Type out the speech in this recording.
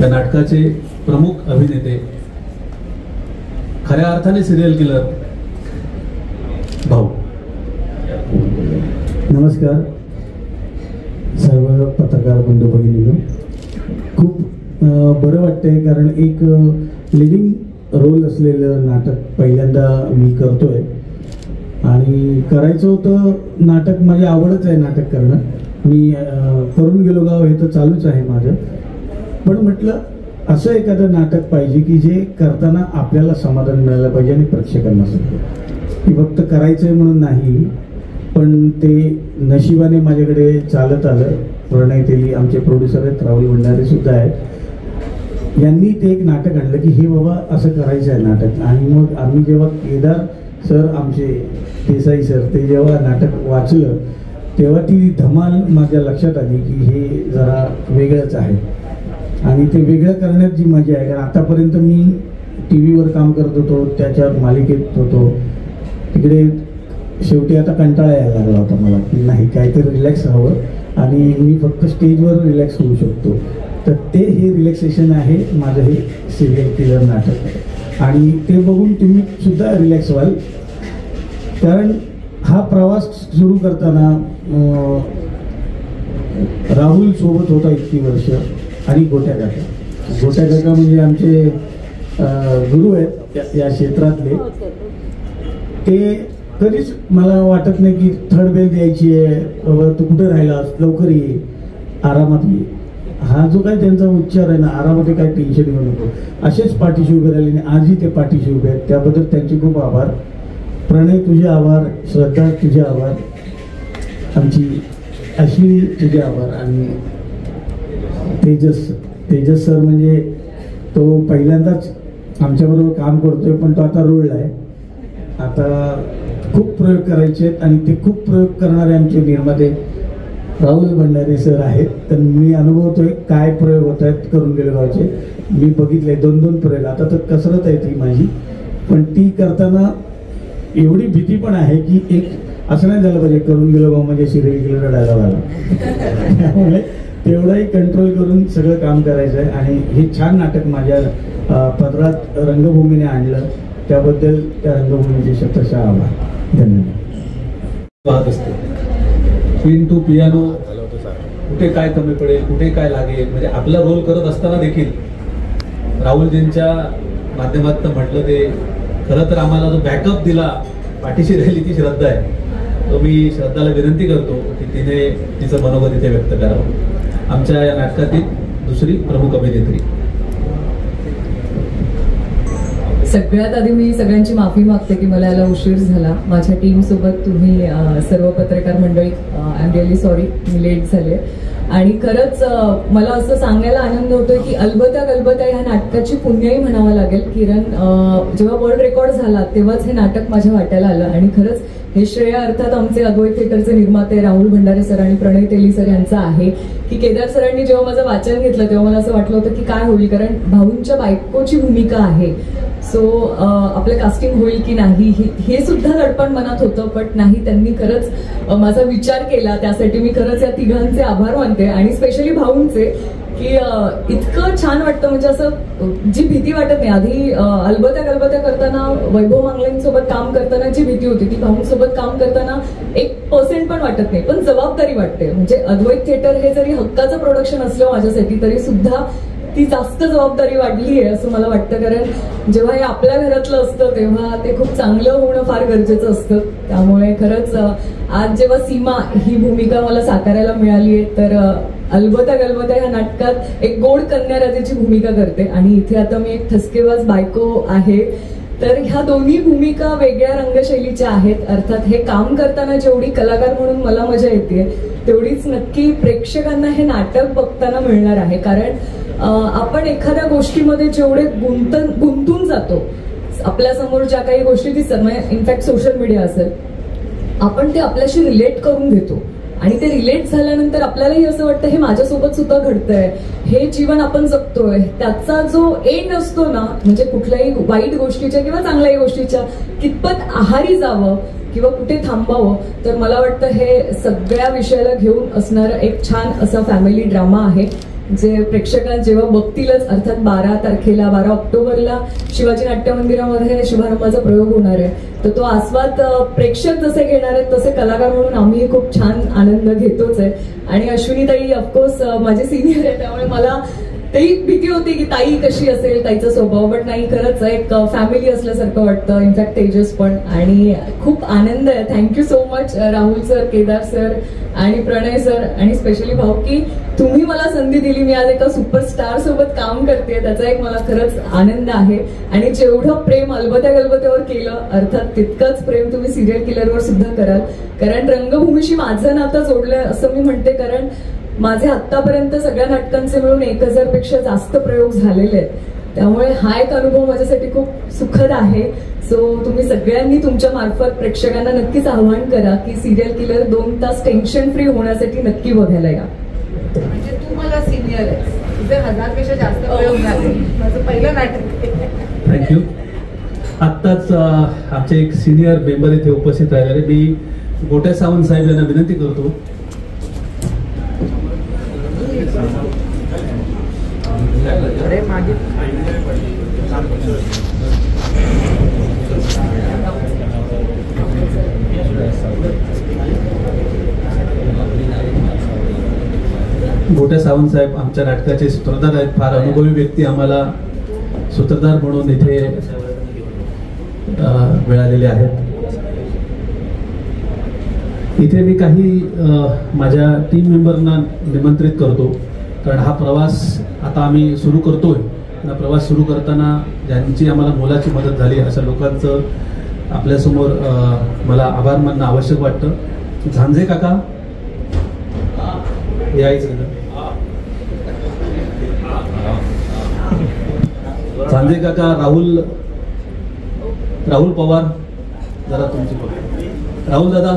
या नाटकाचे प्रमुख अभिनेते, खऱ्या अर्थाने सिरियल किलर भाऊ. नमस्कार सर्व पत्रकार बंधू भगिनींनो. खूप बरं वाटतंय कारण एक लिडिंग रोल असलेलं नाटक पहिल्यांदा मी करतोय आणि करायचं होतं. नाटक माझी आवडच आहे नाटक करणं. मी करून गेलो गाव हे तर चालूच आहे माझं. पण म्हटलं असं एखादं नाटक पाहिजे की जे करताना आपल्याला समाधान मिळालं पाहिजे आणि प्रेक्षकांना सुद्धा, की फक्त करायचंय म्हणून नाही. पण ते नशिबाने माझ्याकडे चालत आलं. प्रणय तेली आमचे प्रोड्युसर आहेत, राहुल भंडारे सुद्धा आहेत. यांनी ते एक नाटक आणलं की हे बाबा असं करायचं आहे नाटक. आणि मग आम्ही जेव्हा केदार सर आमचे देसाई सर ते जेव्हा नाटक वाचलं तेव्हा ती धमाल माझ्या लक्षात आली की हे जरा वेगळंच आहे. आणि ते वेगळं करण्यात जी मजा आहे, कारण आतापर्यंत मी टी व्हीवर काम करत होतो, त्याच्यावर मालिकेत होतो, तिकडे शेवटी आता कंटाळा यायला लागला होता मला की नाही काहीतरी रिलॅक्स हवं आणि मी फक्त स्टेजवर रिलॅक्स होऊ शकतो. तर ते हे रिलॅक्सेशन आहे माझं हे सिरियल किलर नाटक. आणि ते बघून तुम्ही सुद्धा रिलॅक्स व्हाल. कारण हा प्रवास सुरू करताना राहुल सोबत होता इतकी वर्ष आणि गोट्या काका म्हणजे आमचे गुरु आहेत या क्षेत्रातले. ते कधीच मला वाटत नाही की थर्ड बेल द्यायची आहे, बाबा तू कुठे राहिलास, लवकर ये, आरामात ये. हा जो काय त्यांचा उच्चार आहे ना, आरामात काय टेन्शन घेऊ नको, असेच पाठीशी उभे राहिले आणि आजही ते पाठीशी उभे आहेत. त्याबद्दल त्यांचे खूप आभार. प्रणय तुझे आभार, श्रद्धा तुझे आभार, आमची अश्विनी तुझे आभार. आणि तेजस सर म्हणजे तो पहिल्यांदाच आमच्याबरोबर काम करतोय, पण तो आता रुळला आहे. आता खूप प्रयोग करायचे आहेत आणि ते खूप प्रयोग करणारे आमचे निर्माते राहुल भंडारे सर आहेत. तर मी अनुभवतोय काय प्रयोग होत आहेत करून गेलो गावचे. मी बघितले 2-2 प्रयोग. आता तर कसरत आहे ती माझी, पण ती करताना एवढी भीती पण आहे की एक असं नाही झालं पाहिजे करून गेलो गाव म्हणजे सिरियल रडायला झाला. त्यामुळे तेवढाही कंट्रोल करून सगळं काम करायचं आहे. आणि हे छान नाटक माझ्या पदरात रंगभूमीने आणलं त्याबद्दल त्या रंगभूमीचे शतशः आभार. धन्यवाद. क्वीन टू पियानो, कुठे काय कमी पडेल, कुठे काय लागेल, म्हणजे आपला रोल करत असताना देखील राहुलजींच्या माध्यमातून म्हटलं ते खरं तर आम्हाला जो बॅकअप दिला, पाठीशी राहिली ती श्रद्धा आहे. तो मी श्रद्धाला विनंती करतो की तिने तिचं मनोगत इथे व्यक्त करावं. आमच्या या नाटकातील दुसरी प्रमुख अभिनेत्री. सगळ्यात आधी मी सगळ्यांची माफी मागते की मला याला उशीर झाला. माझ्या टीम सोबत तुम्ही सर्व पत्रकार मंडळी, I am really sorry me let झाले. आणि खरंच मला असं सांगायला आनंद होतोय की अलबत्या गलबत्या ह्या नाटकाची पुण्याई म्हणावं लागेल. किरण जेव्हा वर्ल्ड रेकॉर्ड झाला तेव्हाच हे नाटक माझ्या वाट्याला आलं. आणि खरंच हे श्रेय अर्थात आमचे अद्वैत थिएटरचे निर्माते राहुल भंडारे सर आणि प्रणय तेली सर यांचं आहे. की केदार सरांनी जेव्हा माझं वाचन घेतलं तेव्हा मला असं वाटलं होतं की काय होईल, कारण भाऊंच्या बायकोची भूमिका आहे. सो आपलं कास्टिंग होईल की नाही हे सुद्धा दडपण मनात होतं. बट नाही, त्यांनी खरंच माझा विचार केला. त्यासाठी मी खरंच या तिघांचे आभार मानते आणि स्पेशली भाऊंचे की इतकं छान वाटतं. म्हणजे असं जी भीती वाटत नाही आधी अलबत्या गलबत्या करताना वैभव मांगलेंसोबत काम करताना जी भीती होती ती भाऊंसोबत काम करताना 1% पण वाटत नाही, पण जबाबदारी वाटते. म्हणजे अद्वैत थिएटर हे जरी हक्काचं प्रोडक्शन असलं माझ्यासाठी तरी सुद्धा ती जास्त जबाबदारी वाढली आहे असं मला वाटतं. कारण जेव्हा हे आपल्या घरातलं असतं तेव्हा ते खूप चांगलं होणं फार गरजेचं असतं. त्यामुळे खरंच आज जेव्हा सीमा ही भूमिका मला साकारायला मिळाली आहे तर अलबत्या गलबत्या ह्या नाटकात एक गोड कन्या राजाची भूमिका करते आणि इथे आता मी एक ठसकेबाज बायको आहे. तर ह्या दोन्ही भूमिका वेगळ्या रंगशैलीच्या आहेत. अर्थात हे काम करताना जेवढी कलाकार म्हणून मला मजा येते तेवढीच नक्की प्रेक्षकांना हे नाटक बघताना मिळणार आहे. कारण आपण एखाद्या गोष्टीमध्ये जेवढे गुंतून जातो, आपल्या समोर ज्या काही गोष्टी दिसतात, म्हणजे इनफॅक्ट सोशल मीडिया असेल, आपण ते आपल्याशी रिलेट करून घेतो आणि ते रिलेट झाल्यानंतर आपल्यालाही असं वाटतं हे माझ्यासोबत सुद्धा घडतंय, हे जीवन आपण जगतोय. त्याचा जो एंड असतो ना, म्हणजे कुठल्याही वाईट गोष्टीच्या किंवा चांगल्याही गोष्टीच्या कितपत आहारी जावं किंवा कुठे थांबावं, तर मला वाटतं हे सगळ्या विषयाला घेऊन असणारं एक छान असा फॅमिली ड्रामा आहे. जे प्रेक्षकांना जेव्हा बघतीलच, अर्थात 12 तारखेला 12 ऑक्टोबरला शिवाजी नाट्य मंदिरामध्ये शुभारंभाचा प्रयोग होणार आहे. तर तो आस्वाद प्रेक्षक जसे घेणार आहेत तसे कलाकार म्हणून आम्ही खूप छान आनंद घेतोच आहे. आणि अश्विनीताई ऑफकोर्स माझे सिनियर आहे, त्यामुळे मला तेही भीती होती की ताई कशी असेल, ताईचा स्वभाव, बट नाही, खरंच एक फॅमिली असल्यासारखं वाटतं. इनफॅक्ट तेजस पण. आणि खूप आनंद आहे. Thank you so much Rahul sir, Kedar sir आणि प्रणय सर आणि स्पेशली भाऊ की तुम्ही मला संधी दिली. मी आज एका सुपरस्टार सोबत काम करते, त्याचा एक मला खरंच आनंद आहे. आणि जेवढं प्रेम अलबत्या गलबत्यावर केलं, अर्थात तितकंच प्रेम तुम्ही सिरियल किलरवर सुद्धा कराल. कारण रंगभूमीशी माझं नातं जोडलंय असं मी म्हणते, कारण माझे आतापर्यंत सगळ्या नाटकांचे मिळून 1000 पेक्षा जास्त प्रयोग झालेले आहेत. त्यामुळे हा एक अनुभव माझ्यासाठी खूप सुखद आहे. सो तुम्ही सगळ्यांनी तुमच्या मार्फत प्रेक्षकांना नक्कीच आवाहन करा की सिरियल किलर 2 तास टेन्शन फ्री होण्यासाठी नक्की बघायला या. म्हणजे तू मला सिनियर आहे, तुझे 1000 पेक्षा जास्त प्रयोग झाले, माझं पहिलं नाटक. थँक्यू. आत्ताच आमचे एक सिनियर मेंबर इथे उपस्थित राहिलेले, मी गोट्या सावंत साहेब यांना विनंती करतो. अरे मागे गोट्या सावंत साहेब आमच्या नाटकाचे सूत्रधार आहेत. फार अनुभवी व्यक्ती आम्हाला सूत्रधार म्हणून इथे मिळालेले आहेत. इथे मी काही माझ्या टीम मेंबरना निमंत्रित करतो, कारण हा प्रवास आता आम्ही सुरू करतोय. हा प्रवास सुरू करताना ज्यांची आम्हाला मोलाची मदत झाली अशा लोकांचं आपल्यासमोर मला आभार मानणं आवश्यक वाटतं. झांजे काका यायचं, झांजे काका, राहुल पवार, जरा तुमची राहुल दादा,